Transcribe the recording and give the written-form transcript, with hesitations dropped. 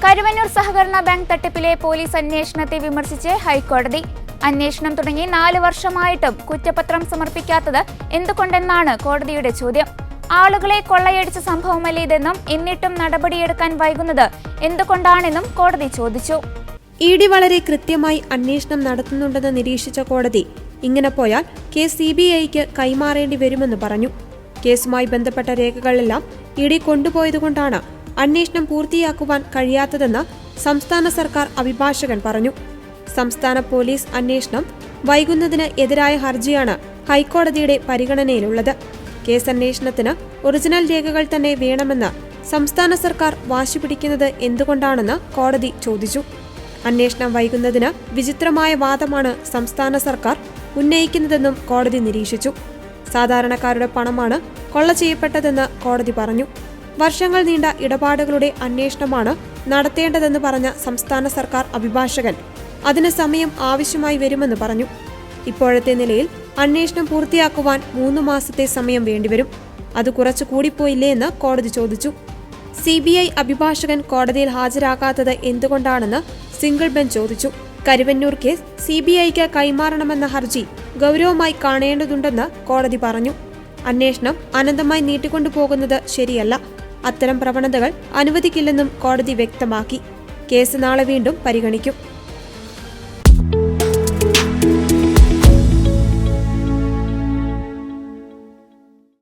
കരുവന്നൂർ സഹകരണ bank തട്ടിപ്പിലെ police അന്വേഷണത്തെ വിമർശിച്ച് ഹൈക്കോടതി. അന്വേഷണം തുടങ്ങി 4 വർഷമായിട്ടും കുറ്റപത്രം സമർപ്പിക്കാത്തത് എന്തുകൊണ്ടെന്നാണ് കോടതിയുടെ ചോദ്യം. ആളുകളെ കൊള്ളയടിച്ച സംഭവമല്ലേ ഇതെന്നും എന്നിട്ടും നടപടിയെടുക്കാൻ വൈകുന്നത് എന്തുകൊണ്ടാണെന്നും കോടതി ചോദിച്ചു. ഇഡി വളരെ കൃത്യമായി അന്വേഷണം നടത്തുന്നുണ്ടെന്ന് നിരീക്ഷിച്ച കോടതി ഇങ്ങനെ പോയാൽ കേസ് CBIക്ക് കൈമാറേണ്ടി വരുമെന്ന് പറഞ്ഞു. കേസുമായി ബന്ധപ്പെട്ട രേഖകളെല്ലാം ഇഡി കൊണ്ടുപോയതുകൊണ്ടാണ് അന്വേഷണം പൂർത്തിയാക്കുവാൻ കഴിയാത്തതെന്ന് സംസ്ഥാന സർക്കാർ അഭിഭാഷകൻ പറഞ്ഞു. സംസ്ഥാന പോലീസ് അന്വേഷണം വൈകുന്നതിന് എതിരായ ഹർജിയാണ് ഹൈക്കോടതിയുടെ പരിഗണനയിലുള്ളത്. കേസ് അന്വേഷണത്തിന് ഒറിജിനൽ രേഖകൾ തന്നെ വേണമെന്ന് സംസ്ഥാന സർക്കാർ വാശി പിടിക്കുന്നത് എന്തുകൊണ്ടാണെന്ന് കോടതി ചോദിച്ചു. അന്വേഷണം വൈകുന്നതിന് വിചിത്രമായ വാദമാണ് സംസ്ഥാന സർക്കാർ ഉന്നയിക്കുന്നതെന്നും കോടതി നിരീക്ഷിച്ചു. സാധാരണക്കാരുടെ പണമാണ് കൊള്ള ചെയ്യപ്പെട്ടതെന്ന് കോടതി പറഞ്ഞു. വർഷങ്ങൾ നീണ്ട ഇടപാടുകളുടെ അന്വേഷണമാണ് നടത്തേണ്ടതെന്ന് പറഞ്ഞ സംസ്ഥാന സർക്കാർ അഭിഭാഷകൻ അതിന് സമയം ആവശ്യമായി വരുമെന്ന് പറഞ്ഞു. ഇപ്പോഴത്തെ നിലയിൽ അന്വേഷണം പൂർത്തിയാക്കുവാൻ 3 മാസത്തെ സമയം വേണ്ടിവരും. അത് കുറച്ചു കൂടിപ്പോയില്ലേ എന്ന് കോടതി ചോദിച്ചു. CBI അഭിഭാഷകൻ കോടതിയിൽ ഹാജരാകാത്തത് എന്തുകൊണ്ടാണെന്ന് സിംഗിൾ ബെഞ്ച് ചോദിച്ചു. കരുവന്നൂർ കേസ് CBIക്ക് കൈമാറണമെന്ന ഹർജി ഗൗരവമായി കാണേണ്ടതുണ്ടെന്ന് കോടതി പറഞ്ഞു. അന്വേഷണം അനന്തമായി നീട്ടിക്കൊണ്ടുപോകുന്നത് ശരിയല്ല. അത്തരം പ്രവണതകൾ അനുവദിക്കില്ലെന്നും കോടതി വ്യക്തമാക്കി. കേസ് നാളെ വീണ്ടും പരിഗണിക്കും.